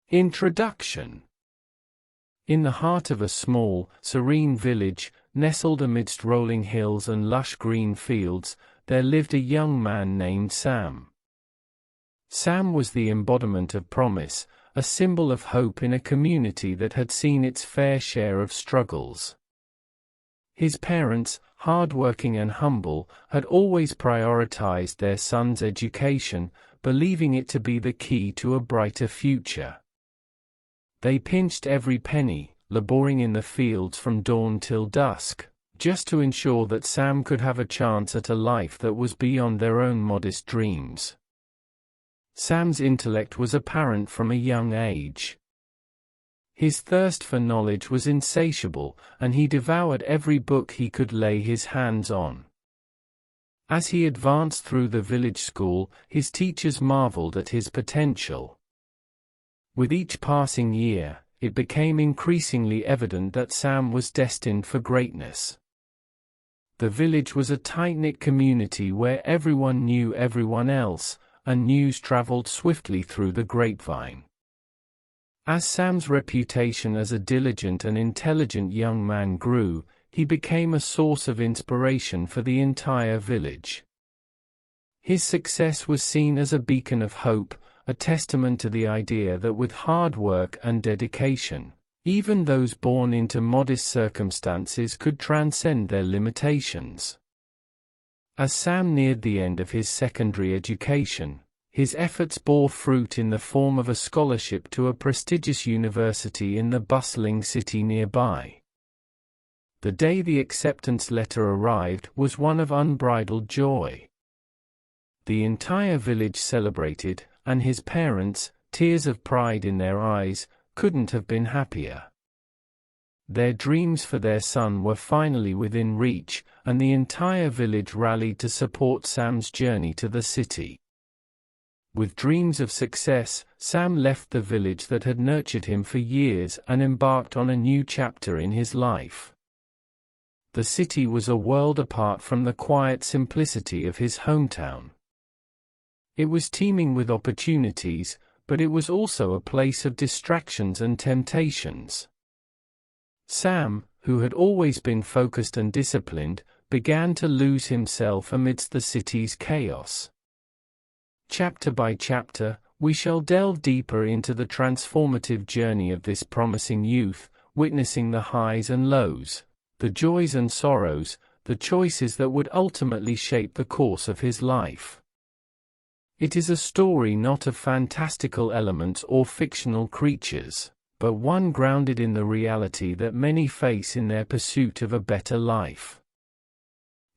Introduction. In the heart of a small, serene village, nestled amidst rolling hills and lush green fields, there lived a young man named Sam. Sam was the embodiment of promise, a symbol of hope in a community that had seen its fair share of struggles. His parents, hard-working and humble, had always prioritized their son's education, believing it to be the key to a brighter future. They pinched every penny, laboring in the fields from dawn till dusk, just to ensure that Sam could have a chance at a life that was beyond their own modest dreams. Sam's intellect was apparent from a young age. His thirst for knowledge was insatiable, and he devoured every book he could lay his hands on. As he advanced through the village school, his teachers marveled at his potential. With each passing year, it became increasingly evident that Sam was destined for greatness. The village was a tight-knit community where everyone knew everyone else, and news traveled swiftly through the grapevine. As Sam's reputation as a diligent and intelligent young man grew, he became a source of inspiration for the entire village. His success was seen as a beacon of hope, a testament to the idea that with hard work and dedication, even those born into modest circumstances could transcend their limitations. As Sam neared the end of his secondary education, his efforts bore fruit in the form of a scholarship to a prestigious university in the bustling city nearby. The day the acceptance letter arrived was one of unbridled joy. The entire village celebrated, and his parents, tears of pride in their eyes, couldn't have been happier. Their dreams for their son were finally within reach, and the entire village rallied to support Sam's journey to the city. With dreams of success, Sam left the village that had nurtured him for years and embarked on a new chapter in his life. The city was a world apart from the quiet simplicity of his hometown. It was teeming with opportunities, but it was also a place of distractions and temptations. Sam, who had always been focused and disciplined, began to lose himself amidst the city's chaos. Chapter by chapter, we shall delve deeper into the transformative journey of this promising youth, witnessing the highs and lows, the joys and sorrows, the choices that would ultimately shape the course of his life. It is a story not of fantastical elements or fictional creatures, but one grounded in the reality that many face in their pursuit of a better life.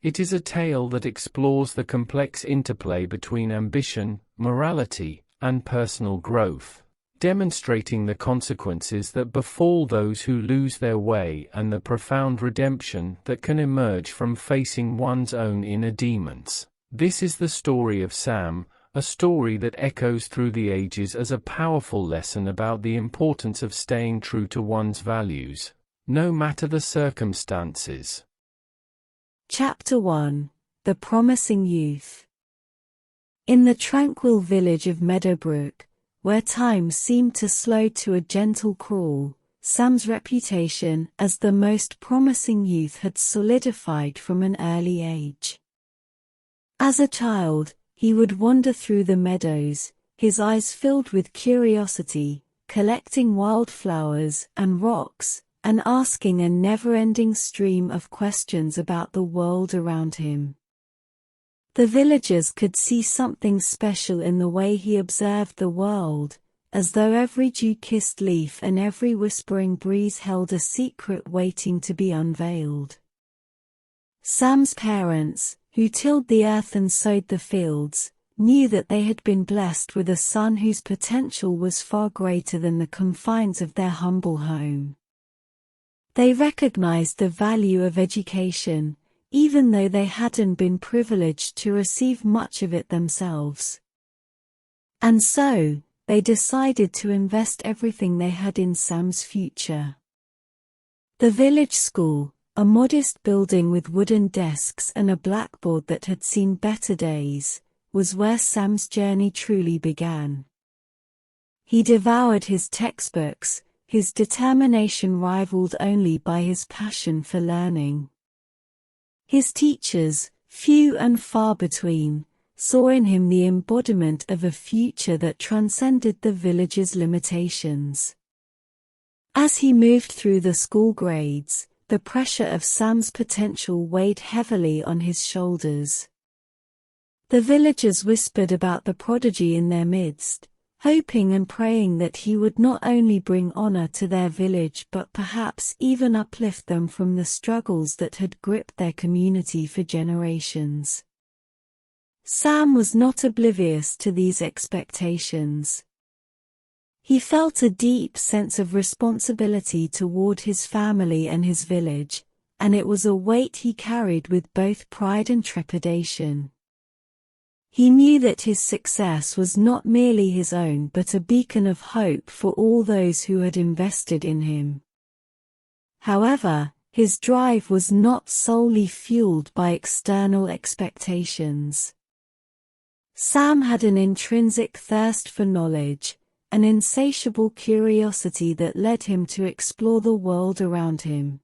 It is a tale that explores the complex interplay between ambition, morality, and personal growth, demonstrating the consequences that befall those who lose their way and the profound redemption that can emerge from facing one's own inner demons. This is the story of Sam, a story that echoes through the ages as a powerful lesson about the importance of staying true to one's values, no matter the circumstances. Chapter 1: The Promising Youth. In the tranquil village of Meadowbrook, where time seemed to slow to a gentle crawl, Sam's reputation as the most promising youth had solidified from an early age. As a child, he would wander through the meadows, his eyes filled with curiosity, collecting wildflowers and rocks, and asking a never-ending stream of questions about the world around him. The villagers could see something special in the way he observed the world, as though every dew-kissed leaf and every whispering breeze held a secret waiting to be unveiled. Sam's parents, who tilled the earth and sowed the fields, knew that they had been blessed with a son whose potential was far greater than the confines of their humble home. They recognized the value of education, even though they hadn't been privileged to receive much of it themselves. And so, they decided to invest everything they had in Sam's future. The village school, a modest building with wooden desks and a blackboard that had seen better days, was where Sam's journey truly began. He devoured his textbooks, his determination rivaled only by his passion for learning. His teachers, few and far between, saw in him the embodiment of a future that transcended the village's limitations. As he moved through the school grades, the pressure of Sam's potential weighed heavily on his shoulders. The villagers whispered about the prodigy in their midst, hoping and praying that he would not only bring honor to their village but perhaps even uplift them from the struggles that had gripped their community for generations. Sam was not oblivious to these expectations. He felt a deep sense of responsibility toward his family and his village, and it was a weight he carried with both pride and trepidation. He knew that his success was not merely his own but a beacon of hope for all those who had invested in him. However, his drive was not solely fueled by external expectations. Sam had an intrinsic thirst for knowledge, an insatiable curiosity that led him to explore the world around him.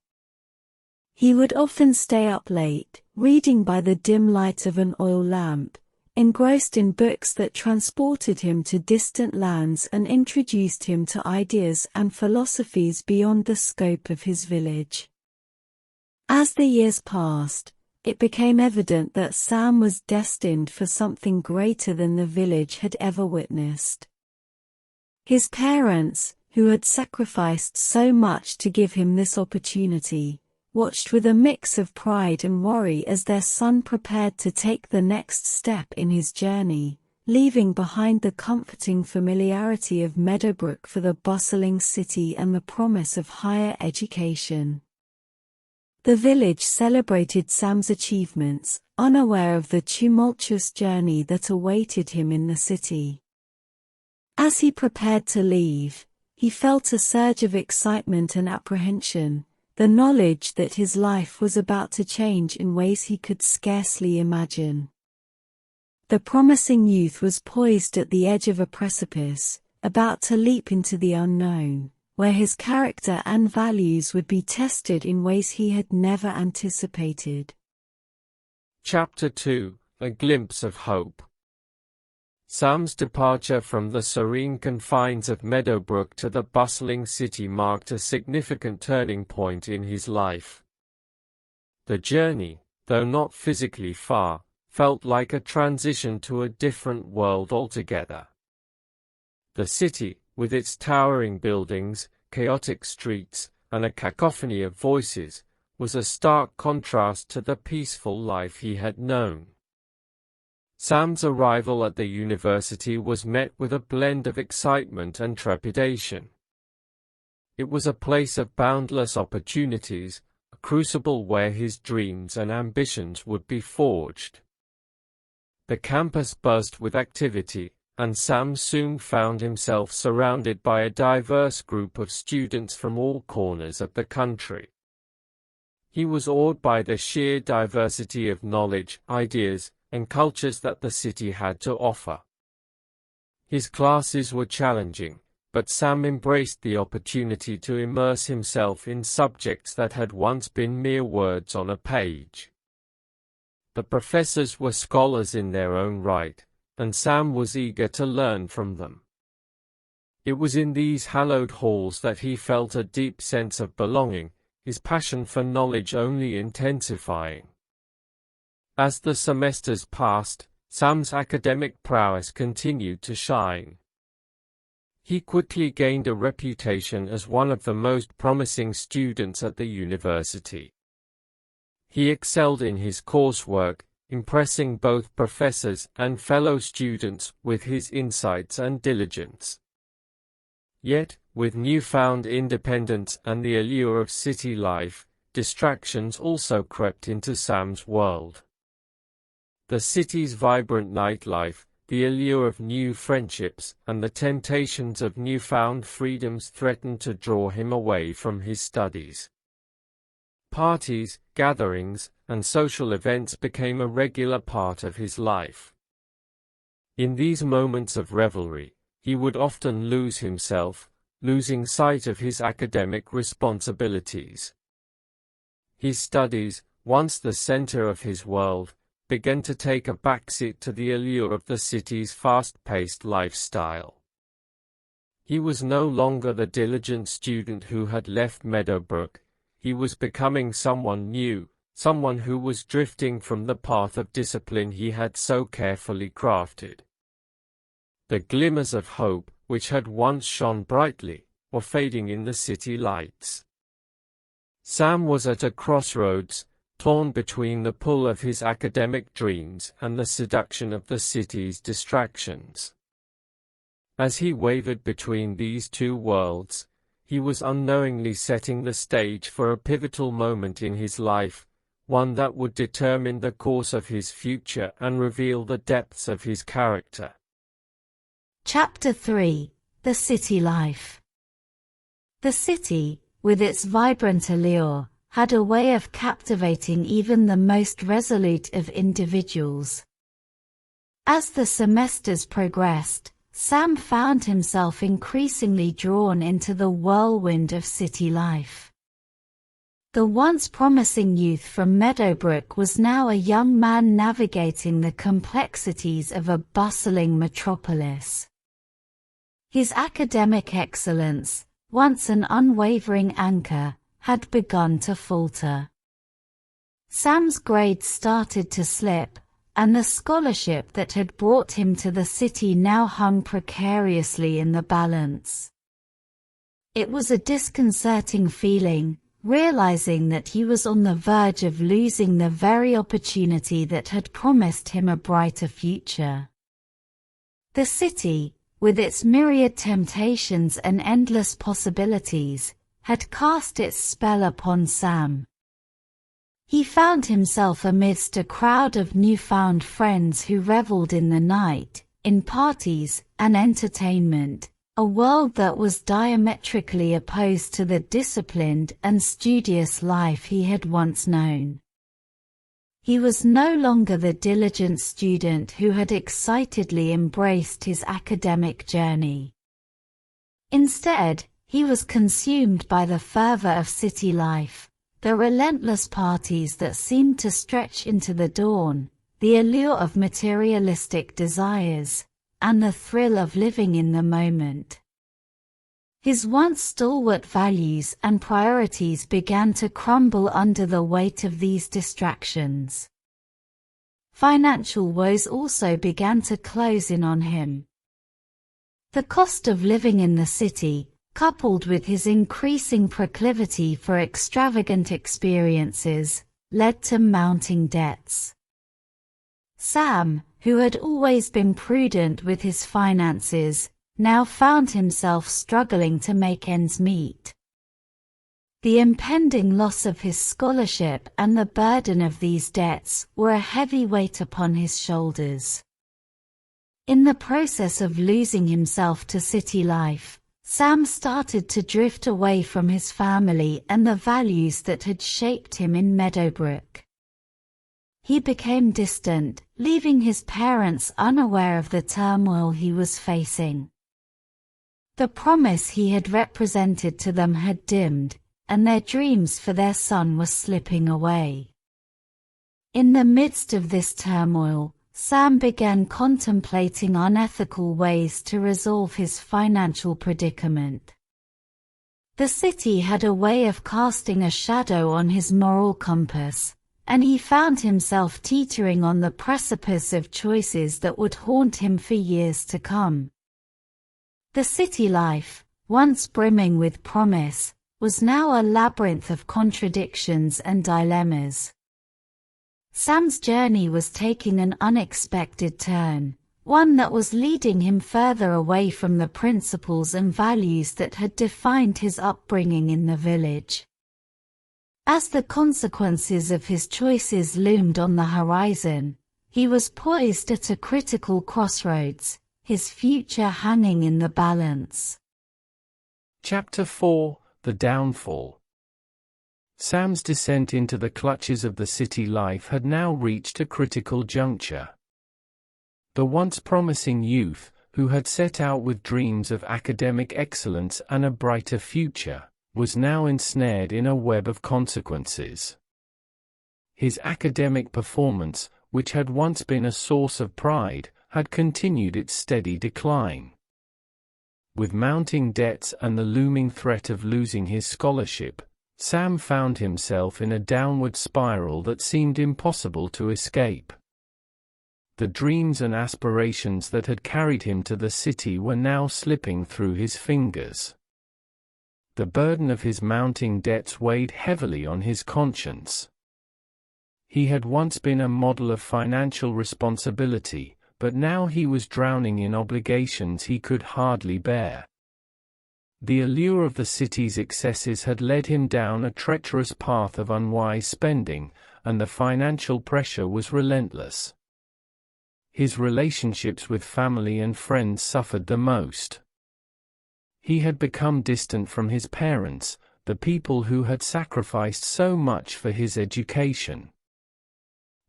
He would often stay up late, reading by the dim light of an oil lamp, engrossed in books that transported him to distant lands and introduced him to ideas and philosophies beyond the scope of his village. As the years passed, it became evident that Sam was destined for something greater than the village had ever witnessed. His parents, who had sacrificed so much to give him this opportunity, watched with a mix of pride and worry as their son prepared to take the next step in his journey, leaving behind the comforting familiarity of Meadowbrook for the bustling city and the promise of higher education. The village celebrated Sam's achievements, unaware of the tumultuous journey that awaited him in the city. As he prepared to leave, he felt a surge of excitement and apprehension, the knowledge that his life was about to change in ways he could scarcely imagine. The promising youth was poised at the edge of a precipice, about to leap into the unknown, where his character and values would be tested in ways he had never anticipated. Chapter 2: A Glimpse of Hope. Sam's departure from the serene confines of Meadowbrook to the bustling city marked a significant turning point in his life. The journey, though not physically far, felt like a transition to a different world altogether. The city, with its towering buildings, chaotic streets, and a cacophony of voices, was a stark contrast to the peaceful life he had known. Sam's arrival at the university was met with a blend of excitement and trepidation. It was a place of boundless opportunities, a crucible where his dreams and ambitions would be forged. The campus buzzed with activity, and Sam soon found himself surrounded by a diverse group of students from all corners of the country. He was awed by the sheer diversity of knowledge, ideas, and cultures that the city had to offer. His classes were challenging, but Sam embraced the opportunity to immerse himself in subjects that had once been mere words on a page. The professors were scholars in their own right, and Sam was eager to learn from them. It was in these hallowed halls that he felt a deep sense of belonging, his passion for knowledge only intensifying. As the semesters passed, Sam's academic prowess continued to shine. He quickly gained a reputation as one of the most promising students at the university. He excelled in his coursework, impressing both professors and fellow students with his insights and diligence. Yet, with newfound independence and the allure of city life, distractions also crept into Sam's world. The city's vibrant nightlife, the allure of new friendships, and the temptations of newfound freedoms threatened to draw him away from his studies. Parties, gatherings, and social events became a regular part of his life. In these moments of revelry, he would often lose himself, losing sight of his academic responsibilities. His studies, once the center of his world, began to take a backseat to the allure of the city's fast-paced lifestyle. He was no longer the diligent student who had left Meadowbrook. He was becoming someone new, someone who was drifting from the path of discipline he had so carefully crafted. The glimmers of hope, which had once shone brightly, were fading in the city lights. Sam was at a crossroads, torn between the pull of his academic dreams and the seduction of the city's distractions. As he wavered between these two worlds, he was unknowingly setting the stage for a pivotal moment in his life, one that would determine the course of his future and reveal the depths of his character. Chapter 3: The City Life. The city, with its vibrant allure, had a way of captivating even the most resolute of individuals. As the semesters progressed, Sam found himself increasingly drawn into the whirlwind of city life. The once promising youth from Meadowbrook was now a young man navigating the complexities of a bustling metropolis. His academic excellence, once an unwavering anchor, had begun to falter. Sam's grades started to slip, and the scholarship that had brought him to the city now hung precariously in the balance. It was a disconcerting feeling, realizing that he was on the verge of losing the very opportunity that had promised him a brighter future. The city, with its myriad temptations and endless possibilities, had cast its spell upon Sam. He found himself amidst a crowd of newfound friends who reveled in the night, in parties and entertainment, a world that was diametrically opposed to the disciplined and studious life he had once known. He was no longer the diligent student who had excitedly embraced his academic journey. Instead, he was consumed by the fervor of city life, the relentless parties that seemed to stretch into the dawn, the allure of materialistic desires, and the thrill of living in the moment. His once stalwart values and priorities began to crumble under the weight of these distractions. Financial woes also began to close in on him. The cost of living in the city, coupled with his increasing proclivity for extravagant experiences, led to mounting debts. Sam, who had always been prudent with his finances, now found himself struggling to make ends meet. The impending loss of his scholarship and the burden of these debts were a heavy weight upon his shoulders. In the process of losing himself to city life, Sam started to drift away from his family and the values that had shaped him in Meadowbrook. He became distant, leaving his parents unaware of the turmoil he was facing. The promise he had represented to them had dimmed, and their dreams for their son were slipping away. In the midst of this turmoil, Sam began contemplating unethical ways to resolve his financial predicament. The city had a way of casting a shadow on his moral compass, and he found himself teetering on the precipice of choices that would haunt him for years to come. The city life, once brimming with promise, was now a labyrinth of contradictions and dilemmas. Sam's journey was taking an unexpected turn, one that was leading him further away from the principles and values that had defined his upbringing in the village. As the consequences of his choices loomed on the horizon, he was poised at a critical crossroads, his future hanging in the balance. Chapter 4: The Downfall. Sam's descent into the clutches of the city life had now reached a critical juncture. The once promising youth, who had set out with dreams of academic excellence and a brighter future, was now ensnared in a web of consequences. His academic performance, which had once been a source of pride, had continued its steady decline. With mounting debts and the looming threat of losing his scholarship, Sam found himself in a downward spiral that seemed impossible to escape. The dreams and aspirations that had carried him to the city were now slipping through his fingers. The burden of his mounting debts weighed heavily on his conscience. He had once been a model of financial responsibility, but now he was drowning in obligations he could hardly bear. The allure of the city's excesses had led him down a treacherous path of unwise spending, and the financial pressure was relentless. His relationships with family and friends suffered the most. He had become distant from his parents, the people who had sacrificed so much for his education.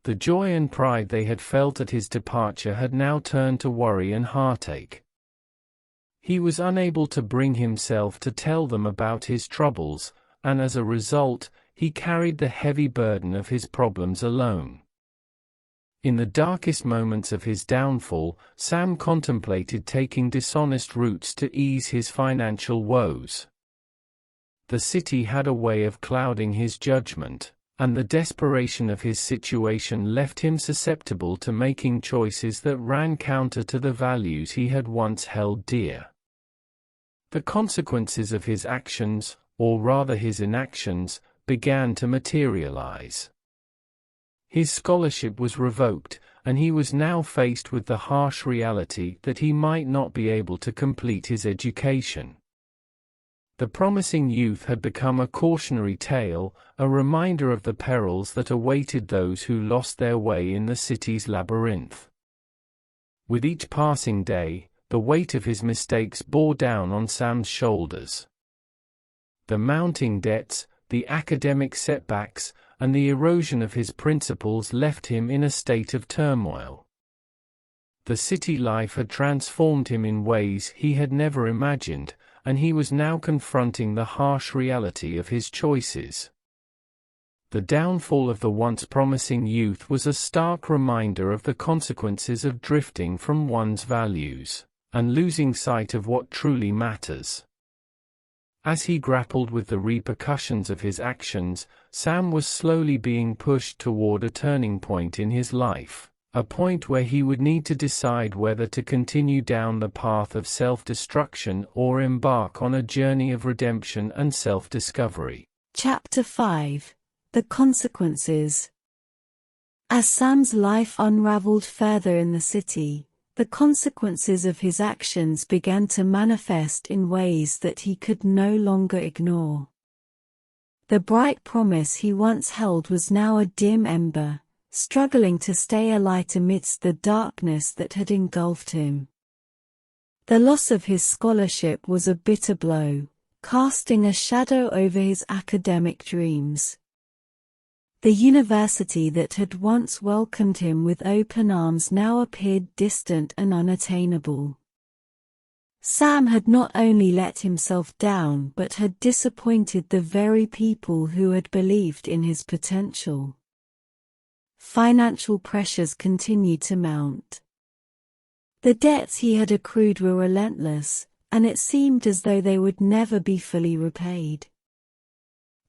The joy and pride they had felt at his departure had now turned to worry and heartache. He was unable to bring himself to tell them about his troubles, and as a result, he carried the heavy burden of his problems alone. In the darkest moments of his downfall, Sam contemplated taking dishonest routes to ease his financial woes. The city had a way of clouding his judgment, and the desperation of his situation left him susceptible to making choices that ran counter to the values he had once held dear. The consequences of his actions, or rather his inactions, began to materialize. His scholarship was revoked, and he was now faced with the harsh reality that he might not be able to complete his education. The promising youth had become a cautionary tale, a reminder of the perils that awaited those who lost their way in the city's labyrinth. With each passing day, the weight of his mistakes bore down on Sam's shoulders. The mounting debts, the academic setbacks, and the erosion of his principles left him in a state of turmoil. The city life had transformed him in ways he had never imagined, and he was now confronting the harsh reality of his choices. The downfall of the once promising youth was a stark reminder of the consequences of drifting from one's values, and losing sight of what truly matters. As he grappled with the repercussions of his actions, Sam was slowly being pushed toward a turning point in his life, a point where he would need to decide whether to continue down the path of self-destruction or embark on a journey of redemption and self-discovery. Chapter 5: The Consequences. As Sam's life unraveled further in the city, the consequences of his actions began to manifest in ways that he could no longer ignore. The bright promise he once held was now a dim ember, struggling to stay alight amidst the darkness that had engulfed him. The loss of his scholarship was a bitter blow, casting a shadow over his academic dreams. The university that had once welcomed him with open arms now appeared distant and unattainable. Sam had not only let himself down but had disappointed the very people who had believed in his potential. Financial pressures continued to mount. The debts he had accrued were relentless, and it seemed as though they would never be fully repaid.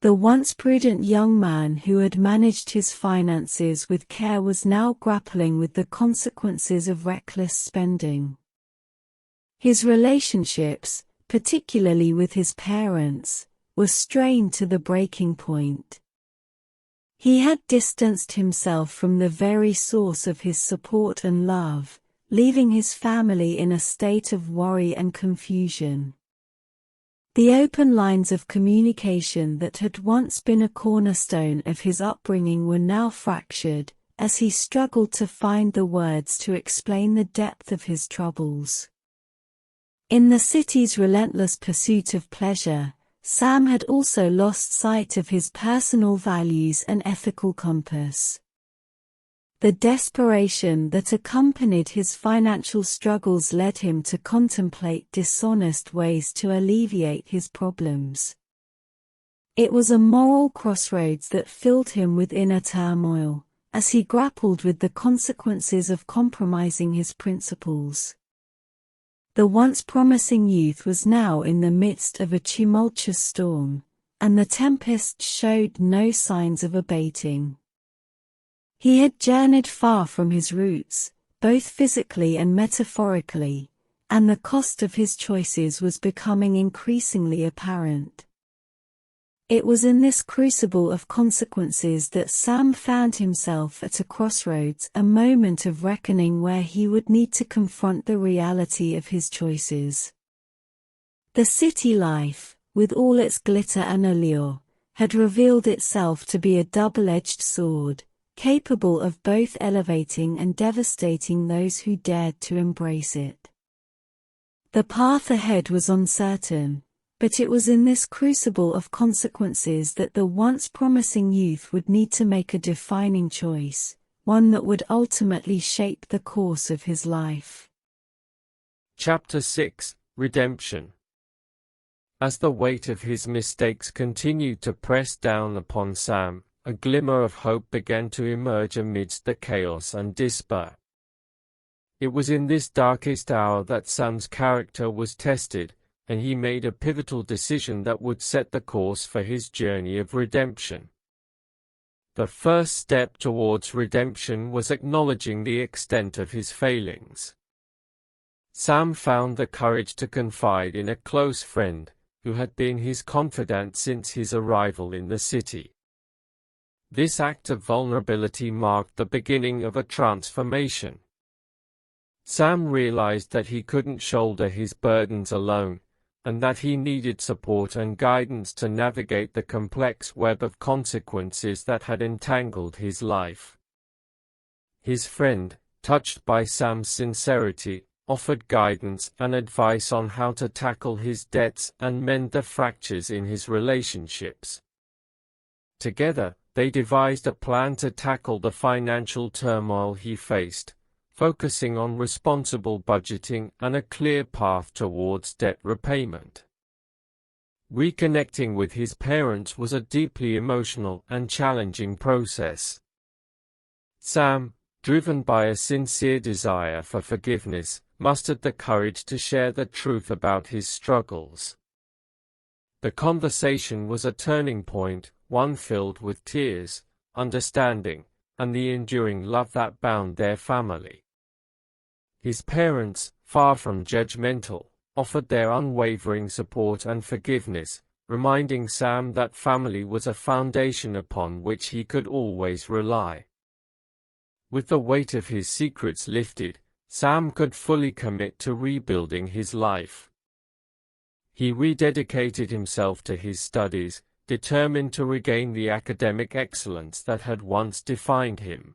The once prudent young man who had managed his finances with care was now grappling with the consequences of reckless spending. His relationships, particularly with his parents, were strained to the breaking point. He had distanced himself from the very source of his support and love, leaving his family in a state of worry and confusion. The open lines of communication that had once been a cornerstone of his upbringing were now fractured, as he struggled to find the words to explain the depth of his troubles. In the city's relentless pursuit of pleasure, Sam had also lost sight of his personal values and ethical compass. The desperation that accompanied his financial struggles led him to contemplate dishonest ways to alleviate his problems. It was a moral crossroads that filled him with inner turmoil, as he grappled with the consequences of compromising his principles. The once promising youth was now in the midst of a tumultuous storm, and the tempest showed no signs of abating. He had journeyed far from his roots, both physically and metaphorically, and the cost of his choices was becoming increasingly apparent. It was in this crucible of consequences that Sam found himself at a crossroads, a moment of reckoning where he would need to confront the reality of his choices. The city life, with all its glitter and allure, had revealed itself to be a double-edged sword, capable of both elevating and devastating those who dared to embrace it. The path ahead was uncertain, but it was in this crucible of consequences that the once promising youth would need to make a defining choice, one that would ultimately shape the course of his life. Chapter 6: Redemption. As the weight of his mistakes continued to press down upon Sam, a glimmer of hope began to emerge amidst the chaos and despair. It was in this darkest hour that Sam's character was tested, and he made a pivotal decision that would set the course for his journey of redemption. The first step towards redemption was acknowledging the extent of his failings. Sam found the courage to confide in a close friend, who had been his confidant since his arrival in the city. This act of vulnerability marked the beginning of a transformation. Sam realized that he couldn't shoulder his burdens alone, and that he needed support and guidance to navigate the complex web of consequences that had entangled his life. His friend, touched by Sam's sincerity, offered guidance and advice on how to tackle his debts and mend the fractures in his relationships. Together, they devised a plan to tackle the financial turmoil he faced, focusing on responsible budgeting and a clear path towards debt repayment. Reconnecting with his parents was a deeply emotional and challenging process. Sam, driven by a sincere desire for forgiveness, mustered the courage to share the truth about his struggles. The conversation was a turning point, one filled with tears, understanding, and the enduring love that bound their family. His parents, far from judgmental, offered their unwavering support and forgiveness, reminding Sam that family was a foundation upon which he could always rely. With the weight of his secrets lifted, Sam could fully commit to rebuilding his life. He rededicated himself to his studies, determined to regain the academic excellence that had once defined him.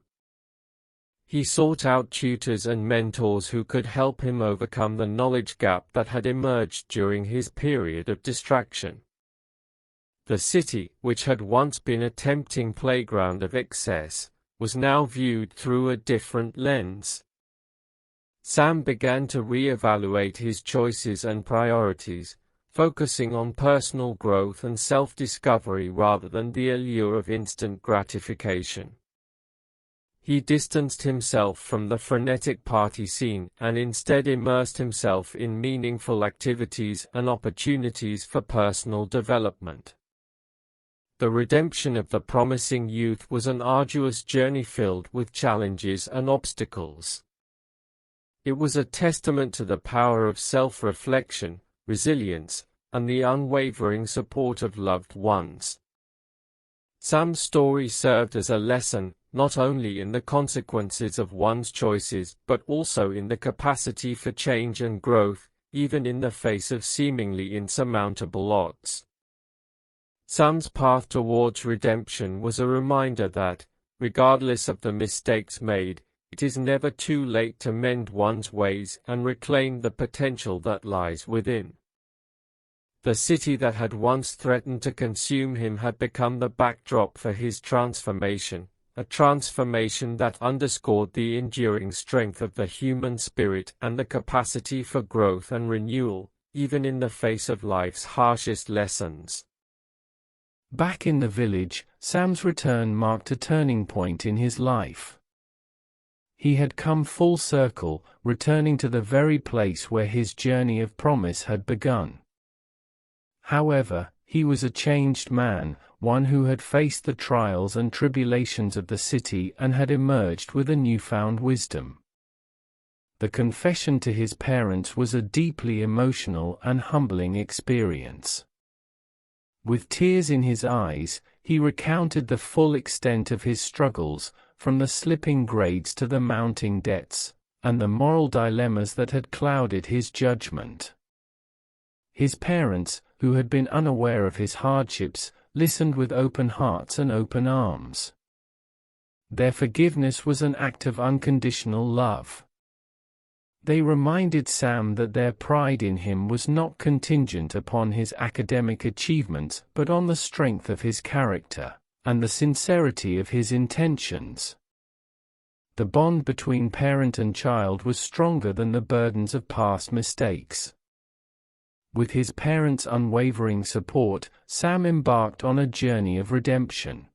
He sought out tutors and mentors who could help him overcome the knowledge gap that had emerged during his period of distraction. The city, which had once been a tempting playground of excess, was now viewed through a different lens. Sam began to re-evaluate his choices and priorities, focusing on personal growth and self-discovery rather than the allure of instant gratification. He distanced himself from the frenetic party scene and instead immersed himself in meaningful activities and opportunities for personal development. The redemption of the promising youth was an arduous journey filled with challenges and obstacles. It was a testament to the power of self-reflection, resilience, and the unwavering support of loved ones. Sam's story served as a lesson, not only in the consequences of one's choices but also in the capacity for change and growth, even in the face of seemingly insurmountable odds. Sam's path towards redemption was a reminder that, regardless of the mistakes made, it is never too late to mend one's ways and reclaim the potential that lies within. The city that had once threatened to consume him had become the backdrop for his transformation, a transformation that underscored the enduring strength of the human spirit and the capacity for growth and renewal, even in the face of life's harshest lessons. Back in the village, Sam's return marked a turning point in his life. He had come full circle, returning to the very place where his journey of promise had begun. However, he was a changed man, one who had faced the trials and tribulations of the city and had emerged with a newfound wisdom. The confession to his parents was a deeply emotional and humbling experience. With tears in his eyes, he recounted the full extent of his struggles, from the slipping grades to the mounting debts, and the moral dilemmas that had clouded his judgment. His parents, who had been unaware of his hardships, listened with open hearts and open arms. Their forgiveness was an act of unconditional love. They reminded Sam that their pride in him was not contingent upon his academic achievements but on the strength of his character and the sincerity of his intentions. The bond between parent and child was stronger than the burdens of past mistakes. With his parents' unwavering support, Sam embarked on a journey of redemption.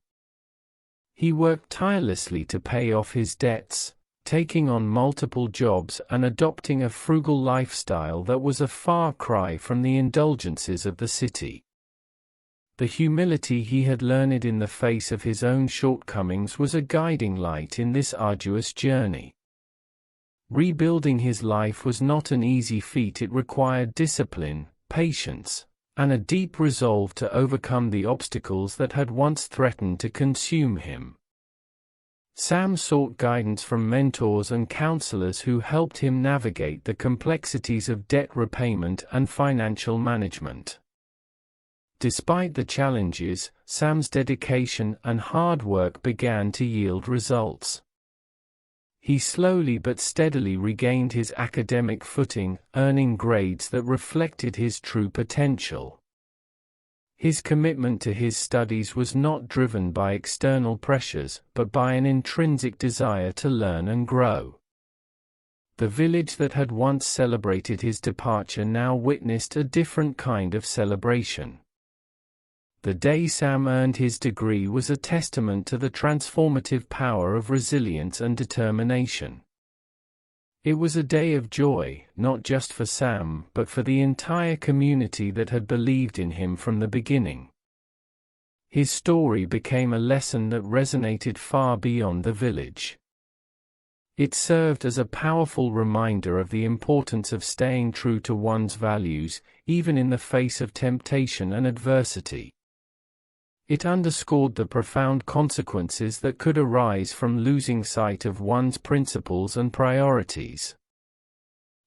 He worked tirelessly to pay off his debts, taking on multiple jobs and adopting a frugal lifestyle that was a far cry from the indulgences of the city. The humility he had learned in the face of his own shortcomings was a guiding light in this arduous journey. Rebuilding his life was not an easy feat. It required discipline, patience, and a deep resolve to overcome the obstacles that had once threatened to consume him. Sam sought guidance from mentors and counselors who helped him navigate the complexities of debt repayment and financial management. Despite the challenges, Sam's dedication and hard work began to yield results. He slowly but steadily regained his academic footing, earning grades that reflected his true potential. His commitment to his studies was not driven by external pressures, but by an intrinsic desire to learn and grow. The village that had once celebrated his departure now witnessed a different kind of celebration. The day Sam earned his degree was a testament to the transformative power of resilience and determination. It was a day of joy, not just for Sam, but for the entire community that had believed in him from the beginning. His story became a lesson that resonated far beyond the village. It served as a powerful reminder of the importance of staying true to one's values, even in the face of temptation and adversity. It underscored the profound consequences that could arise from losing sight of one's principles and priorities.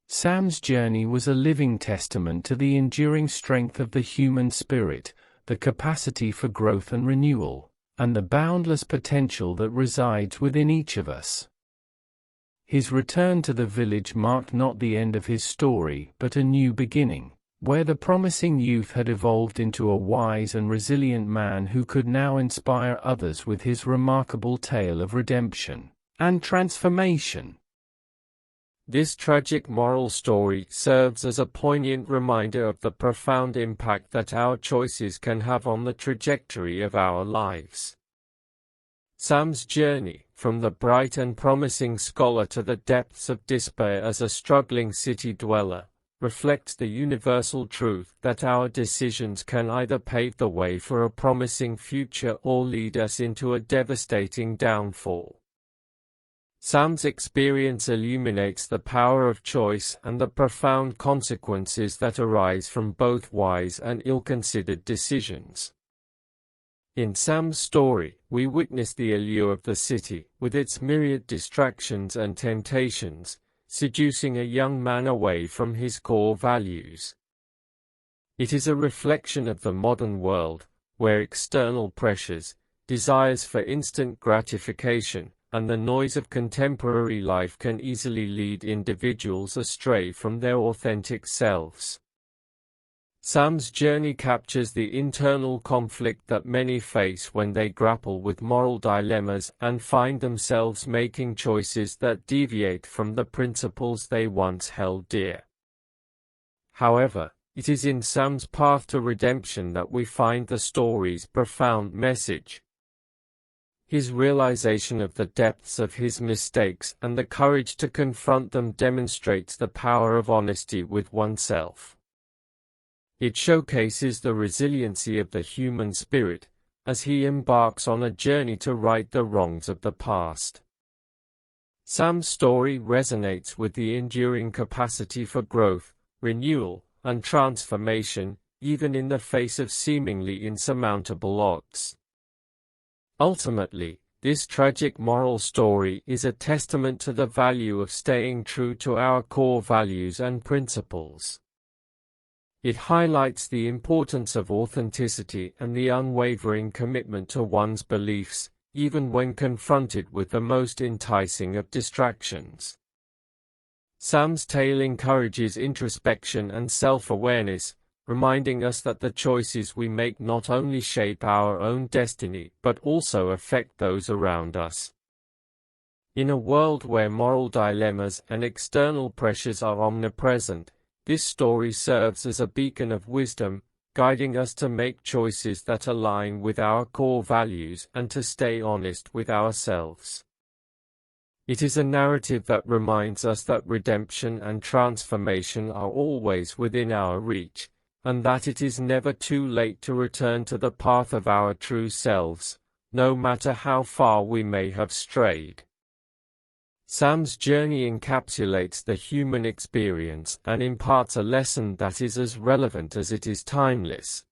Sam's journey was a living testament to the enduring strength of the human spirit, the capacity for growth and renewal, and the boundless potential that resides within each of us. His return to the village marked not the end of his story, but a new beginning, where the promising youth had evolved into a wise and resilient man who could now inspire others with his remarkable tale of redemption and transformation. This tragic moral story serves as a poignant reminder of the profound impact that our choices can have on the trajectory of our lives. Sam's journey, from the bright and promising scholar to the depths of despair as a struggling city dweller, reflects the universal truth that our decisions can either pave the way for a promising future or lead us into a devastating downfall. Sam's experience illuminates the power of choice and the profound consequences that arise from both wise and ill-considered decisions. In Sam's story, we witness the allure of the city, with its myriad distractions and temptations, seducing a young man away from his core values. It is a reflection of the modern world, where external pressures, desires for instant gratification, and the noise of contemporary life can easily lead individuals astray from their authentic selves. Sam's journey captures the internal conflict that many face when they grapple with moral dilemmas and find themselves making choices that deviate from the principles they once held dear. However, it is in Sam's path to redemption that we find the story's profound message. His realization of the depths of his mistakes and the courage to confront them demonstrates the power of honesty with oneself. It showcases the resiliency of the human spirit, as he embarks on a journey to right the wrongs of the past. Sam's story resonates with the enduring capacity for growth, renewal, and transformation, even in the face of seemingly insurmountable odds. Ultimately, this tragic moral story is a testament to the value of staying true to our core values and principles. It highlights the importance of authenticity and the unwavering commitment to one's beliefs, even when confronted with the most enticing of distractions. Sam's tale encourages introspection and self-awareness, reminding us that the choices we make not only shape our own destiny but also affect those around us. In a world where moral dilemmas and external pressures are omnipresent, this story serves as a beacon of wisdom, guiding us to make choices that align with our core values and to stay honest with ourselves. It is a narrative that reminds us that redemption and transformation are always within our reach, and that it is never too late to return to the path of our true selves, no matter how far we may have strayed. Sam's journey encapsulates the human experience and imparts a lesson that is as relevant as it is timeless.